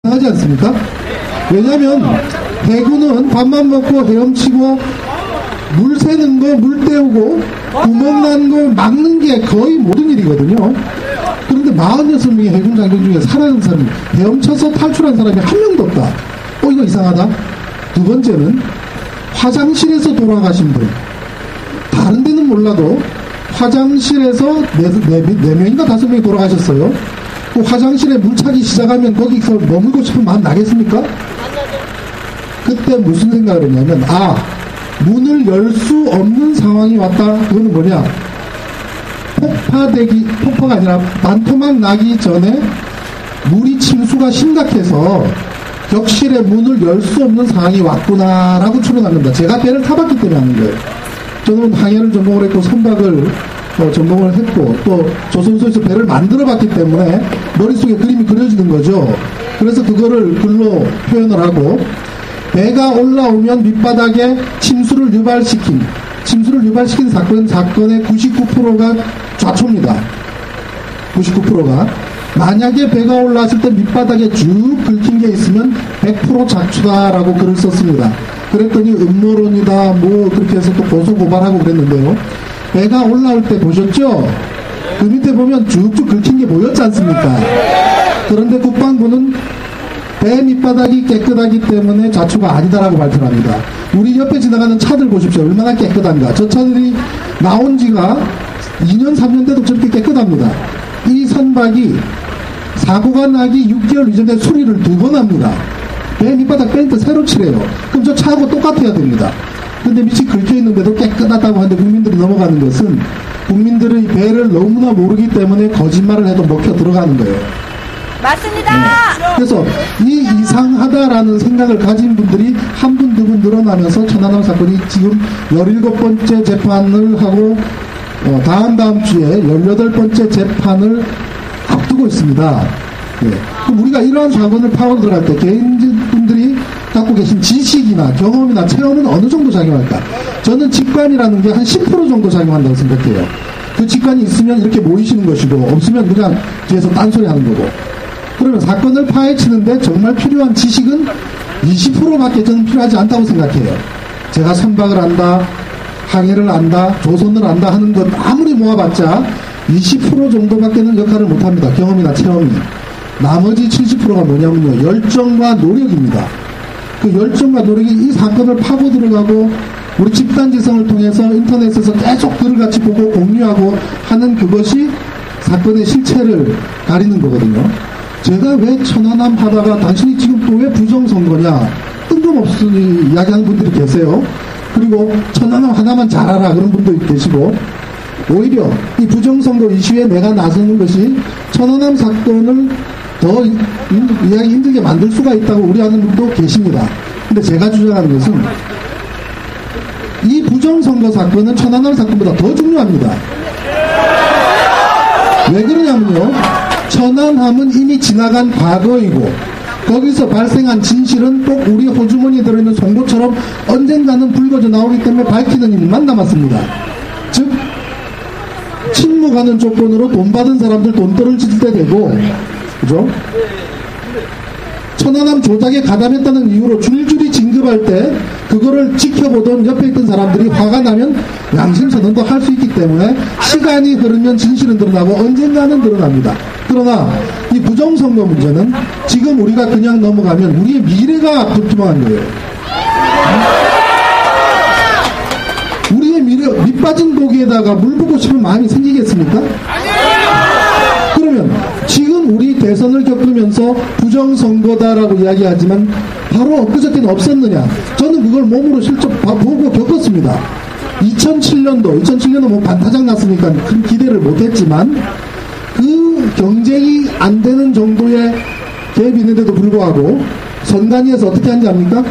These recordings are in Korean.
하지 않습니까? 왜냐면 대구는 밥만 먹고 헤엄치고 물 새는 거, 물 때우고 구멍 난 거 막는 게 거의 모든 일이거든요. 그런데 46명의 해군 장병 중에 살아난 사람이 헤엄쳐서 탈출한 사람이 한 명도 없다. 이거 이상하다. 두 번째는 화장실에서 돌아가신 분. 다른 데는 몰라도 화장실에서 4명인가 5명이 돌아가셨어요. 그 화장실에 물차기 시작하면 거기서 머물고 싶은 마음 나겠습니까? 그때 무슨 생각을 했냐면, 문을 열 수 없는 상황이 왔다. 그거는 뭐냐? 폭파가 아니라 반토막 나기 전에 물이 침수가 심각해서 격실에 문을 열 수 없는 상황이 왔구나라고 추론한 겁니다. 제가 배를 타봤기 때문에 하는 거예요. 저는 항해를 전공을 했고 선박을 전공을 했고 또 조선소에서 배를 만들어 봤기 때문에 머릿속에 그림이 그려지는 거죠. 그래서 그거를 글로 표현을 하고, 배가 올라오면 밑바닥에 침수를 유발시킨 사건의 99%가 좌초입니다. 99%가. 만약에 배가 올라왔을 때 밑바닥에 쭉 긁힌 게 있으면 100% 작초다라고 글을 썼습니다. 그랬더니 음모론이다 그렇게 해서 또 고소고발하고 그랬는데요. 배가 올라올 때 보셨죠? 그 밑에 보면 쭉쭉 긁힌 게 보였지 않습니까? 그런데 국방부는 배 밑바닥이 깨끗하기 때문에 자초가 아니다라고 발표를 합니다. 우리 옆에 지나가는 차들 보십시오. 얼마나 깨끗한가. 저 차들이 나온 지가 2년, 3년 돼도 저렇게 깨끗합니다. 이 선박이 사고가 나기 6개월 이전에 수리를 2번 합니다. 배 밑바닥 페인트 새로 칠해요. 그럼 저 차하고 똑같아야 됩니다. 근데 밑이 긁혀있는데도 깨끗하다고 하는데 국민들이 넘어가는 것은 국민들의 배를 너무나 모르기 때문에 거짓말을 해도 먹혀 들어가는 거예요. 맞습니다. 그래서 이 이상하다라는 생각을 가진 분들이 한 분, 두 분 늘어나면서 천안함 사건이 지금 17번째 재판을 하고 다음 주에 18번째 재판을 앞두고 있습니다. 그럼 우리가 이러한 사건을 파고 들어갈 때 개인분들이 갖고 계신 지식이나 경험이나 체험은 어느 정도 작용할까? 저는 직관이라는 게 한 10% 정도 작용한다고 생각해요. 그 직관이 있으면 이렇게 모이시는 것이고 없으면 그냥 뒤에서 딴소리 하는 거고. 그러면 사건을 파헤치는데 정말 필요한 지식은 20%밖에 저는 필요하지 않다고 생각해요. 제가 선박을 안다, 항해를 안다, 조선을 안다 하는 것 아무리 모아봤자 20% 정도밖에는 역할을 못합니다. 경험이나 체험이. 나머지 70%가 뭐냐면요, 열정과 노력입니다. 그 열정과 노력이 이 사건을 파고 들어가고 우리 집단지성을 통해서 인터넷에서 계속 글을 같이 보고 공유하고 하는 그것이 사건의 실체를 가리는 거거든요. 제가 왜 천안함 하다가 당신이 지금 또 왜 부정선거냐 뜬금없이 이야기하는 분들이 계세요. 그리고 천안함 하나만 잘 알아 그런 분도 계시고, 오히려 이 부정선거 이슈에 내가 나서는 것이 천안함 사건을 더 이야기 힘들게 만들 수가 있다고 우려하는 분도 계십니다. 근데 제가 주장하는 것은 이 부정선거 사건은 천안함 사건보다 더 중요합니다. 왜 그러냐면요, 천안함은 이미 지나간 과거이고 거기서 발생한 진실은 꼭 우리 호주머니에 들어있는 송곳처럼 언젠가는 불거져 나오기 때문에 밝히는 일만 남았습니다. 즉 침묵하는 조건으로 돈 받은 사람들 돈 떨어질 때 되고, 그죠? 천안함 조작에 가담했다는 이유로 줄줄이 진급할 때 그거를 지켜보던 옆에 있던 사람들이 화가 나면 양심선언도 할 수 있기 때문에 시간이 흐르면 진실은 드러나고 언젠가는 드러납니다. 그러나 이 부정선거 문제는 지금 우리가 그냥 넘어가면 우리의 미래가 불투명한 거예요. 우리의 미래, 밑빠진 고기에다가 물 붓고 싶은 마음이 생기겠습니까? 그러면 지금 우리 대선을 겪으면서 부정선거다라고 이야기하지만 바로 엊그저께는 없었느냐? 저는 그걸 몸으로 실제 보고 겪었습니다. 2007년도 뭐 반타작 났으니까 큰 기대를 못했지만 그 경쟁이 안 되는 정도의 갭이 있는데도 불구하고 선관위에서 어떻게 하는지 압니까?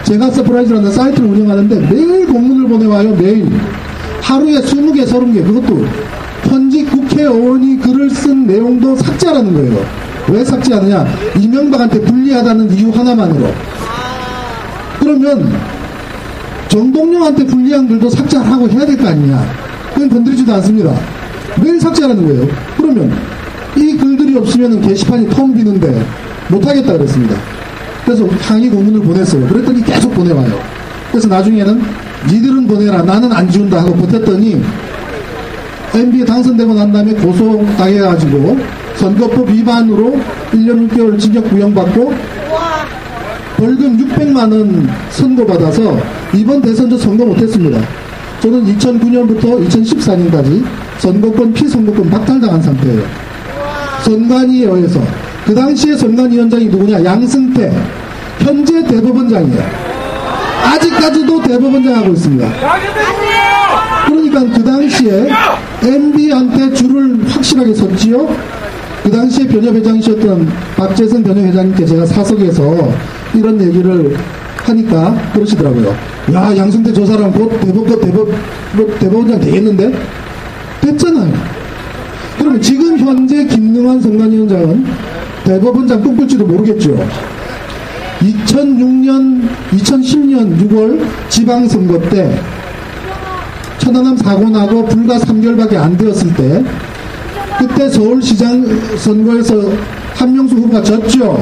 제가 서프라이즈라는 사이트를 운영하는데 매일 공문을 보내와요. 매일. 하루에 20개, 30개. 그것도 현직 국회의원이 글을 쓴 내용도 삭제하라는 거예요. 왜 삭제하느냐? 이명박한테 불리하다는 이유 하나만으로. 그러면 정동영한테 불리한 글도 삭제하라고 해야 될 거 아니냐? 그건 건드리지도 않습니다. 매일 삭제하라는 거예요. 그러면 이 글들이 없으면 게시판이 텅 비는데 못하겠다 그랬습니다. 그래서 항의 공문을 보냈어요. 그랬더니 계속 보내와요. 그래서 나중에는 니들은 보내라, 나는 안 지운다 하고 버텼더니 MB에 당선되고 난 다음에 고소당해가지고 선거법 위반으로 1년 6개월 징역 구형받고 벌금 600만원 선고받아서 이번 대선도 선거 못했습니다. 저는 2009년부터 2014년까지 선거권, 피선거권 박탈당한 상태예요. 선관위에 의해서. 그 당시에 선관위원장이 누구냐? 양승태. 현재 대법원장이에요. 아직까지도 대법원장 하고 있습니다. 그러니까 그 당시에 MB한테 줄을 확실하게 섰지요. 그 당시에 변협회장이셨던 박재선 변협회장님께 제가 사석에서 이런 얘기를 하니까 그러시더라고요. 야, 양승태 저 사람 곧 대법원장 되겠는데? 됐잖아요. 그러면 지금 현재 김능환 선관위원장은 대법원장 꿈꿀지도 모르겠죠. 2010년 6월 지방선거 때 천안함 사고 나고 불과 3개월밖에 안 되었을 때 그때 서울시장 선거에서 한명수 후보가 졌죠.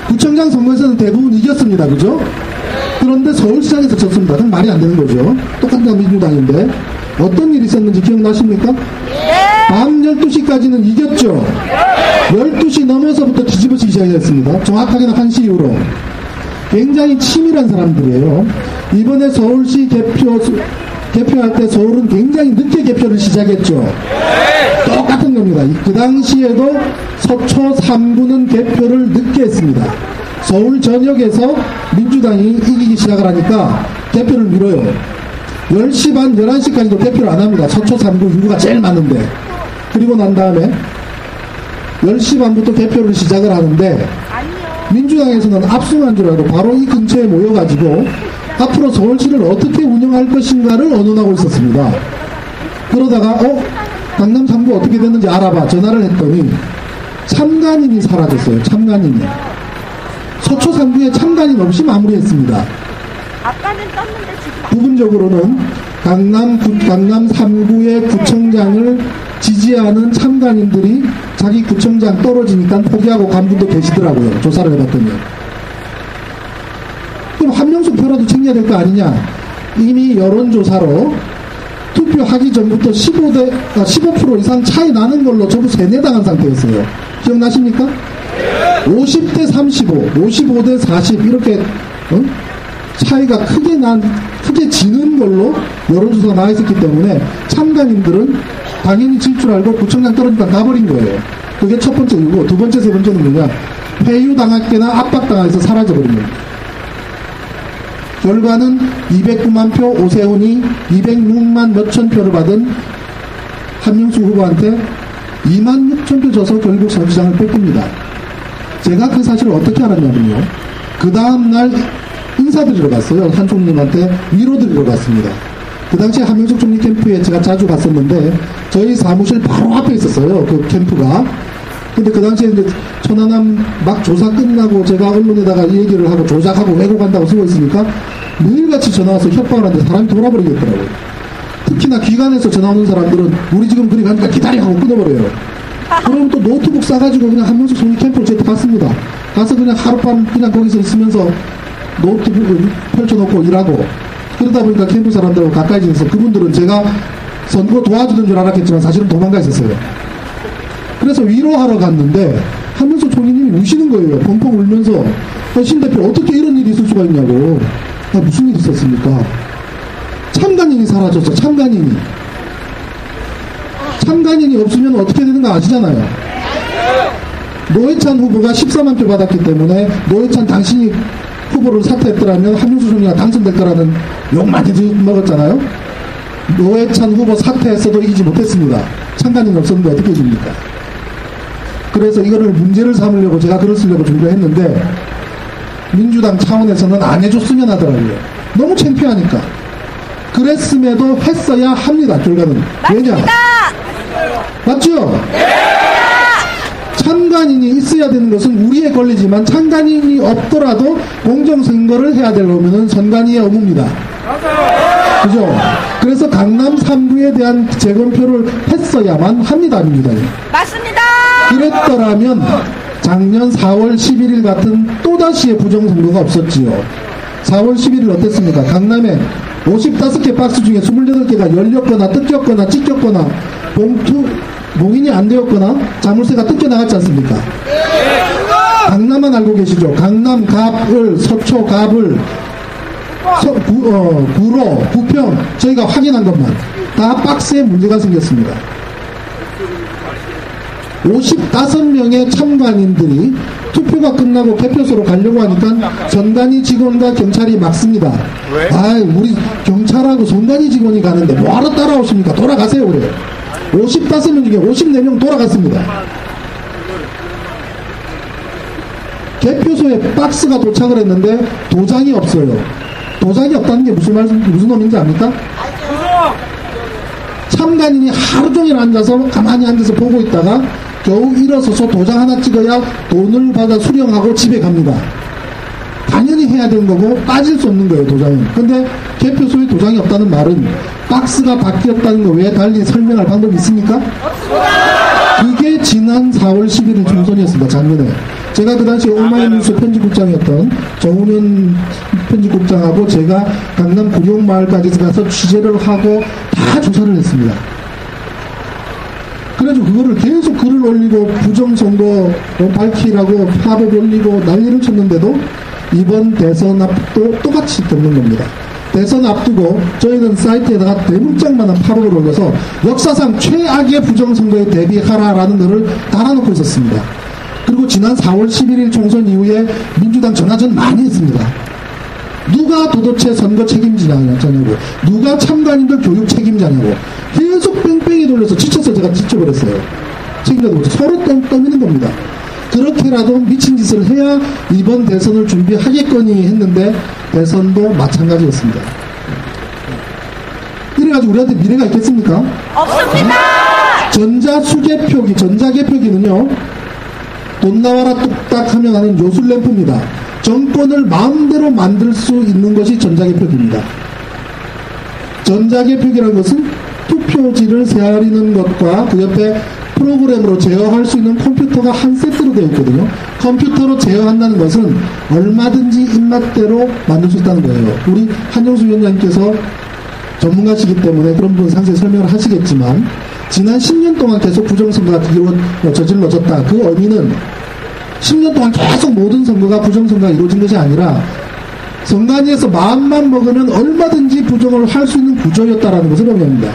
구청장 선거에서는 대부분 이겼습니다. 그죠? 그런데 서울시장에서 졌습니다. 그럼 말이 안 되는 거죠. 똑같은 민주당인데 어떤 일이 있었는지 기억나십니까? 밤 12시까지는 이겼죠. 12시 넘어서부터 뒤집어지기 시작했습니다. 정확하게는 1시 이후로. 굉장히 치밀한 사람들이에요. 이번에 서울시 개표할 때 서울은 굉장히 늦게 개표를 시작했죠. 똑같은 겁니다. 그 당시에도 서초 3구는 개표를 늦게 했습니다. 서울 전역에서 민주당이 이기기 시작을 하니까 개표를 미뤄요. 10시 반, 11시까지도 개표를 안 합니다. 서초 3구 인구가 제일 많은데. 그리고 난 다음에 10시 반부터 개표를 시작을 하는데 민주당에서는 압승한 줄 알고 바로 이 근처에 모여가지고 앞으로 서울시를 어떻게 운영할 것인가를 언론하고 있었습니다. 그러다가 강남 3구 어떻게 됐는지 알아봐 전화를 했더니 참관인이 사라졌어요. 참관인이. 서초 3구에 참관인 없이 마무리했습니다. 아까는 떴는데 지금 부분적으로는 강남 3구의 구청장을 지지하는 참관인들이 자기 구청장 떨어지니까 포기하고 간 분도 계시더라고요. 조사를 해봤더니. 그럼 한명숙 표라도 챙겨야 될 거 아니냐. 이미 여론조사로 투표하기 전부터 15% 이상 차이 나는 걸로 전부 세뇌당한 상태였어요. 기억나십니까? 50대 35, 55대 40 이렇게 차이가 크게 지는 걸로 여론조사가 나와 있었기 때문에 참관인들은 당연히 질 줄 알고 구청장 떨어지니까 가버린 거예요. 그게 첫 번째 이유고, 두 번째, 세 번째는 뭐냐? 회유당했거나 압박당해서 사라져버린 거예요. 결과는 209만 표 오세훈이 206만 몇천 표를 받은 한명수 후보한테 2만 6천 표 줘서 결국 서울시장을 뺏깁니다. 제가 그 사실을 어떻게 알았냐면요. 그 다음날 인사드리러 갔어요. 한 총리님한테 위로드리러 갔습니다. 그 당시에 한명숙 총리 캠프에 제가 자주 갔었는데 저희 사무실 바로 앞에 있었어요. 그 캠프가. 근데 그 당시에 이제 천안함 막 조사 끝나고 제가 언론에다가 이 얘기를 하고 조작하고 왜곡한다고 쓰고 있으니까 매일같이 전화 와서 협박을 하는데 사람이 돌아버리겠더라고요. 특히나 기관에서 전화 오는 사람들은 우리 지금 그리 가니까 기다려 하고 끊어버려요. 그럼 또 노트북 싸가지고 그냥 한명숙 총리 캠프로 제가 갔습니다. 가서 그냥 하룻밤 그냥 거기서 있으면서 노트북을 펼쳐놓고 일하고 그러다 보니까 캠프 사람들하고 가까이 지내서 그분들은 제가 선거 도와주는 줄 알았겠지만 사실은 도망가 있었어요. 그래서 위로하러 갔는데 한명숙 총리님이 우시는 거예요. 펑펑 울면서 신 대표 어떻게 이런 일이 있을 수가 있냐고. 무슨 일이 있었습니까? 참관인이 사라졌어. 참관인이 없으면 어떻게 되는가 아시잖아요. 노회찬 후보가 14만 표 받았기 때문에 노회찬 당신이 후보를 사퇴했더라면 한명숙 총리가 당선될 거라는 욕 많이 먹었잖아요. 노회찬 후보 사퇴했어도 이기지 못했습니다. 참관인 없었는데 어떻게 해줍니까? 그래서 이거를 문제를 삼으려고 제가 글을 쓰려고 준비했는데 민주당 차원에서는 안 해줬으면 하더라고요. 너무 창피하니까. 그랬음에도 했어야 합니다. 결과는. 왜냐? 맞죠? 참관인이 있어야 되는 것은 우리의 권리지만 참관인이 없더라도 공정선거를 해야 되려면 선관위의 의무입니다. 그죠? 그래서 강남 3구에 대한 재검표를 했어야만 합니다. 민주당이. 맞습니다. 그랬더라면 작년 4월 11일 같은 또다시의 부정선거가 없었지요. 4월 11일 어땠습니까? 강남에 55개 박스 중에 28개가 열렸거나 뜯겼거나 찢겼거나 봉인이 안 되었거나 자물쇠가 뜯겨나갔지 않습니까? 강남만 알고 계시죠? 강남, 갑을, 서초, 갑을, 구로, 부평 저희가 확인한 것만 다 박스에 문제가 생겼습니다. 55명의 참관인들이 투표가 끝나고 개표소로 가려고 하니까 선관위 직원과 경찰이 막습니다. 아이, 우리 경찰하고 선관위 직원이 가는데 뭐하러 따라오십니까? 돌아가세요. 그래요. 55명 중에 54명 돌아갔습니다. 개표소에 박스가 도착을 했는데 도장이 없어요. 도장이 없다는 게 무슨 의미인지 압니까? 참관인이 하루 종일 앉아서 가만히 앉아서 보고 있다가 겨우 일어서서 도장 하나 찍어야 돈을 받아 수령하고 집에 갑니다. 당연히 해야 되는 거고 빠질 수 없는 거예요, 도장은. 근데 개표소에 도장이 없다는 말은 박스가 바뀌었다는 거 외에 달리 설명할 방법이 있습니까? 그게 지난 4월 11일 총선이었습니다. 작년에. 제가 그 당시에 오마이뉴스 편집국장이었던 정훈현 편집국장하고 제가 강남 구룡마을까지 가서 취재를 하고 다 조사를 했습니다. 그래가지고 그거를 계속 글을 올리고 부정선거 밝히라고 파업 올리고 난리를 쳤는데도 이번 대선 앞도 똑같이 듣는 겁니다. 대선 앞두고 저희는 사이트에다가 대문짝만한 파업을 올려서 역사상 최악의 부정선거에 대비하라라는 글을 달아놓고 있었습니다. 그리고 지난 4월 11일 총선 이후에 민주당 전화전 많이 했습니다. 누가 도대체 선거 책임지냐고, 누가 참관인들 교육 책임자냐고 계속 뺑뺑이 돌려서 지쳐서 제가 지쳐버렸어요. 책임자도 못해 서로 떠미는 겁니다. 그렇게라도 미친 짓을 해야 이번 대선을 준비하겠거니 했는데 대선도 마찬가지였습니다. 이래가지고 우리한테 미래가 있겠습니까? 없습니다. 전자개표기는요, 돈 나와라 뚝딱 하면 하는 요술램프입니다. 정권을 마음대로 만들 수 있는 것이 전자개표기입니다. 전자개표기라는 것은 투표지를 세아리는 것과 그 옆에 프로그램으로 제어할 수 있는 컴퓨터가 한 세트로 되어 있거든요. 컴퓨터로 제어한다는 것은 얼마든지 입맛대로 만들 수 있다는 거예요. 우리 한영수 위원장님께서 전문가시기 때문에 그런 부분 상세히 설명을 하시겠지만 지난 10년 동안 계속 부정선거가 저질러졌다. 그 의미는 10년 동안 계속 모든 선거가 부정선거가 이루어진 것이 아니라 선관위에서 마음만 먹으면 얼마든지 부정을 할 수 있는 구조였다라는 것을 의미합니다.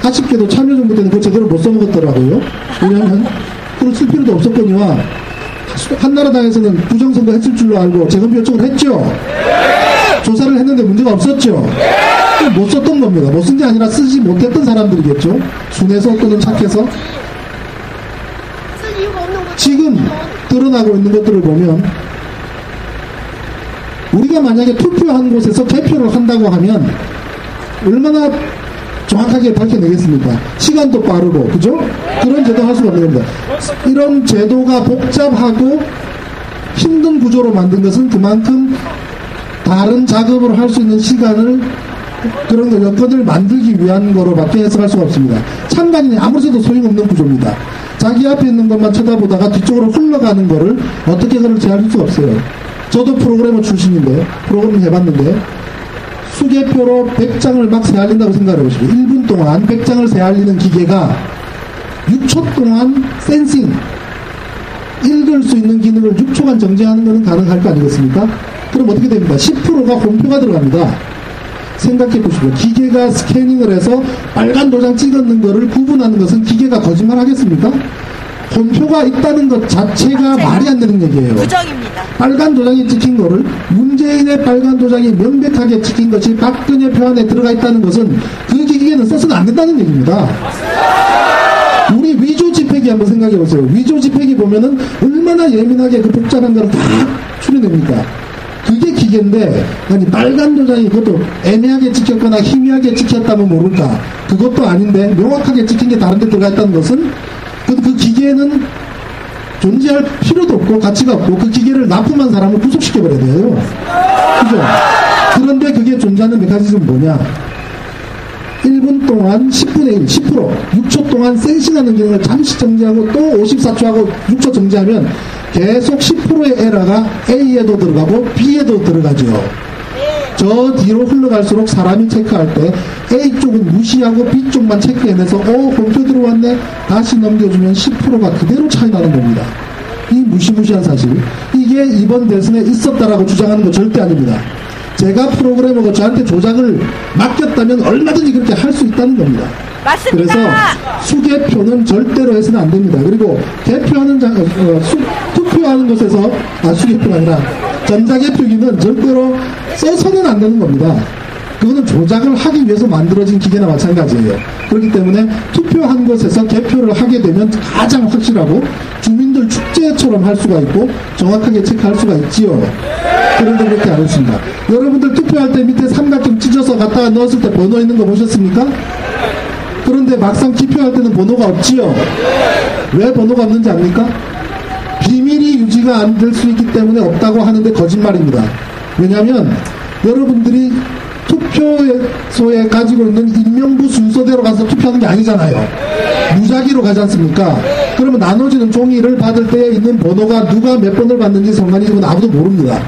아쉽게도 참여정부 때는 그거 제대로 못 써먹었더라고요. 왜냐하면 그걸 쓸 필요도 없었거니와 한나라당에서는 부정선거 했을 줄로 알고 재검표 요청을 했죠. 조사를 했는데 문제가 없었죠. 못 썼던 겁니다. 못 쓴 게 아니라 쓰지 못했던 사람들이겠죠. 순해서 또는 착해서. 지금 드러나고 있는 것들을 보면 우리가 만약에 투표한 곳에서 개표를 한다고 하면 얼마나 정확하게 밝혀내겠습니까? 시간도 빠르고, 그죠? 그런 제도 할 수가 없는 겁니다. 이런 제도가 복잡하고 힘든 구조로 만든 것은 그만큼 다른 작업을 할 수 있는 시간을 그런 거 여건을 만들기 위한 거로밖에 해석할 수가 없습니다. 참관인이 아무리 써도 소용없는 구조입니다. 자기 앞에 있는 것만 쳐다보다가 뒤쪽으로 흘러가는 거를 어떻게 그걸 제어할 수가 없어요. 저도 프로그래머 출신인데 프로그램 해봤는데 수개표로 100장을 막 세알린다고 생각해보시고 1분 동안 100장을 세알리는 기계가 6초 동안 센싱 읽을 수 있는 기능을 6초간 정지하는 것은 가능할 거 아니겠습니까? 그럼 어떻게 됩니까? 10%가 홈표가 들어갑니다. 생각해 보시고 기계가 스캐닝을 해서 빨간 도장 찍었는 거를 구분하는 것은 기계가 거짓말 하겠습니까? 홈표가 있다는 것 자체가 말이 안 되는 얘기예요. 부정입니다. 빨간 도장이 찍힌 거를 문재인의 빨간 도장이 명백하게 찍힌 것이 박근혜 표 안에 들어가 있다는 것은 그 기계는 써서는 안 된다는 얘기입니다. 우리 위조 집회기 한번 생각해 보세요. 위조 집회기 보면은 얼마나 예민하게 그 복잡한 거를 다 추려냅니까? 그게 기계인데, 아니, 빨간 도장이 그것도 애매하게 찍혔거나 희미하게 찍혔다면 모를까. 그것도 아닌데, 명확하게 찍힌 게 다른 데 들어가 있다는 것은, 그 기계는 존재할 필요도 없고, 가치가 없고, 그 기계를 납품한 사람을 구속시켜버려야 돼요. 그죠? 그런데 그게 존재하는 메커니즘은 뭐냐? 1분 동안 10분의 1, 10%, 6초 동안 센싱하는 기능을 잠시 정지하고 또 54초 하고 6초 정지하면 계속 10%의 에러가 A에도 들어가고 B에도 들어가죠. 저 뒤로 흘러갈수록 사람이 체크할 때 A쪽은 무시하고 B쪽만 체크해내서 공표 들어왔네 다시 넘겨주면 10%가 그대로 차이 나는 겁니다. 이 무시무시한 사실, 이게 이번 대선에 있었다라고 주장하는 거 절대 아닙니다. 제가 프로그래머가 저한테 조작을 맡겼다면 얼마든지 그렇게 할 수 있다는 겁니다. 맞습니다. 그래서 수개표는 절대로 해서는 안 됩니다. 그리고 개표하는 투표하는 곳에서 수개표가 아니라 전자개표기는 절대로 써서는 안 되는 겁니다. 그거는 조작을 하기 위해서 만들어진 기계나 마찬가지예요. 그렇기 때문에 투표한 곳에서 개표를 하게 되면 가장 확실하고 주민들 축제처럼 할 수가 있고 정확하게 체크할 수가 있지요. 그런데 그렇게 안 했습니다. 여러분들 투표할 때 밑에 삼각형 찢어서 갖다가 넣었을 때 번호 있는 거 보셨습니까? 그런데 막상 기표할 때는 번호가 없지요. 왜 번호가 없는지 압니까? 비밀이 유지가 안 될 수 있기 때문에 없다고 하는데 거짓말입니다. 왜냐하면 여러분들이 투표소에 가지고 있는 인명부 순서대로 가서 투표하는 게 아니잖아요. 무작위로 가지 않습니까? 그러면 나눠지는 종이를 받을 때 있는 번호가 누가 몇 번을 받는지 상관이 이건 아무도 모릅니다.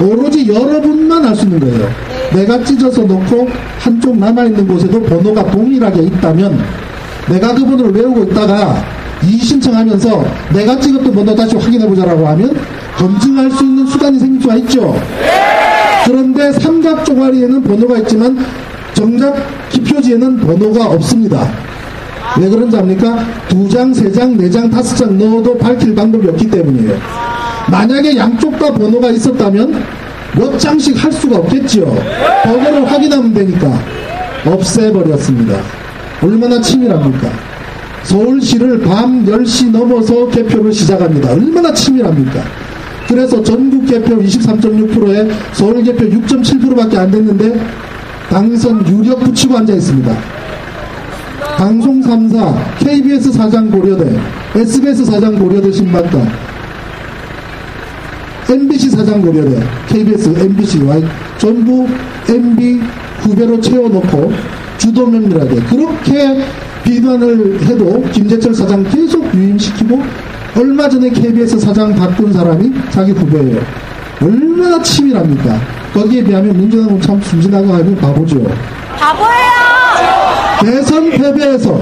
오로지 여러분만 알 수 있는 거예요. 내가 찢어서 놓고 한쪽 남아있는 곳에도 번호가 동일하게 있다면 내가 그 번호를 외우고 있다가 이의신청하면서 내가 찍었던 번호 다시 확인해보자라고 하면 검증할 수 있는 수단이 생길 수가 있죠. 그런데 삼각 종아리에는 번호가 있지만 정작 기표지에는 번호가 없습니다. 왜 그런지 압니까? 2장, 3장, 4장, 5장 넣어도 밝힐 방법이 없기 때문이에요. 만약에 양쪽 다 번호가 있었다면 몇 장씩 할 수가 없겠지요. 번호를 확인하면 되니까 없애버렸습니다. 얼마나 치밀합니까? 서울시를 밤 10시 넘어서 개표를 시작합니다. 얼마나 치밀합니까? 그래서 전국 개표 23.6%에 서울 개표 6.7%밖에 안 됐는데 당선 유력 붙이고 앉아 있습니다. 방송 3사, KBS 사장 고려대, SBS 사장 고려대 신박관, MBC 사장 고려대, KBS, MBC와 전부 MB 후배로 채워놓고 주도 면밀하게 그렇게 비난을 해도 김재철 사장 계속 유임시키고 얼마 전에 KBS 사장 바꾼 사람이 자기 후배예요. 얼마나 치밀합니까? 거기에 비하면 민주당은 참 순진하고 아니면 바보죠. 바보예요. 대선 패배해서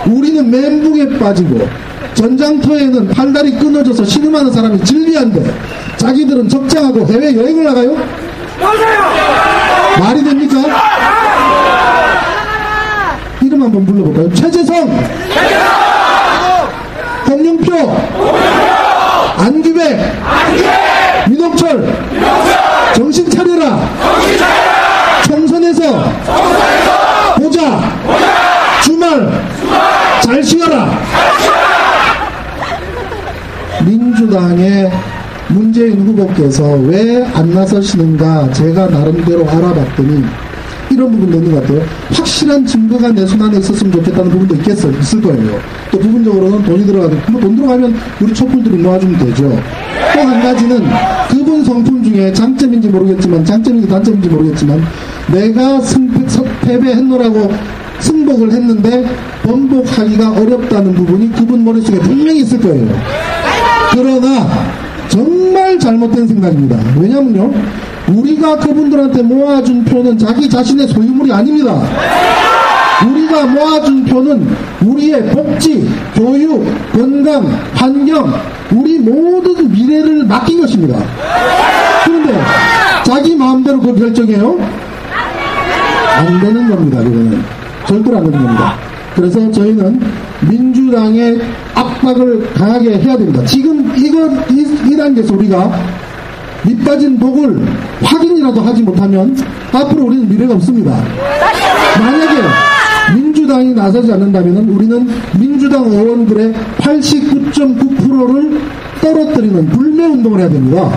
우리는 멘붕에 빠지고 전장터에는 팔다리 끊어져서 신음하는 사람이 진리한데 자기들은 적장하고 해외 여행을 나가요? 말이 됩니까? 이름 한번 불러볼까요? 최재성, 홍영표, 안규백, 민옥철, 정신 차려라. 총선에서 보자. 주말 잘 쉬어라. 민주당의 문재인 후보께서 왜 안 나서시는가 제가 나름대로 알아봤더니 이런 부분도 있는 것 같아요. 확실한 증거가 내 손 안에 있었으면 좋겠다는 부분도 있을 거예요. 또 부분적으로는 돈이 들어가는, 돈 들어가면 우리 촛불들이 모아주면 되죠. 또 한 가지는 그분 성품 중에 장점인지 모르겠지만, 장점인지 단점인지 모르겠지만, 내가 패배했노라고 승복을 했는데 번복하기가 어렵다는 부분이 그분 머릿속에 분명히 있을 거예요. 그러나 정말 잘못된 생각입니다. 왜냐면요, 우리가 그분들한테 모아준 표는 자기 자신의 소유물이 아닙니다. 우리가 모아준 표는 우리의 복지, 교육, 건강, 환경, 우리 모든 미래를 맡긴 것입니다. 그런데 자기 마음대로 그걸 결정해요? 안 되는 겁니다. 그거는 절대로 안 되는 겁니다. 그래서 저희는 민주당의 압박을 강하게 해야 됩니다. 지금 이 단계에서 우리가 밑빠진 독을 확인이라도 하지 못하면 앞으로 우리는 미래가 없습니다. 만약에 민주당이 나서지 않는다면 우리는 민주당 의원들의 89.9%를 떨어뜨리는 불매운동을 해야 됩니다.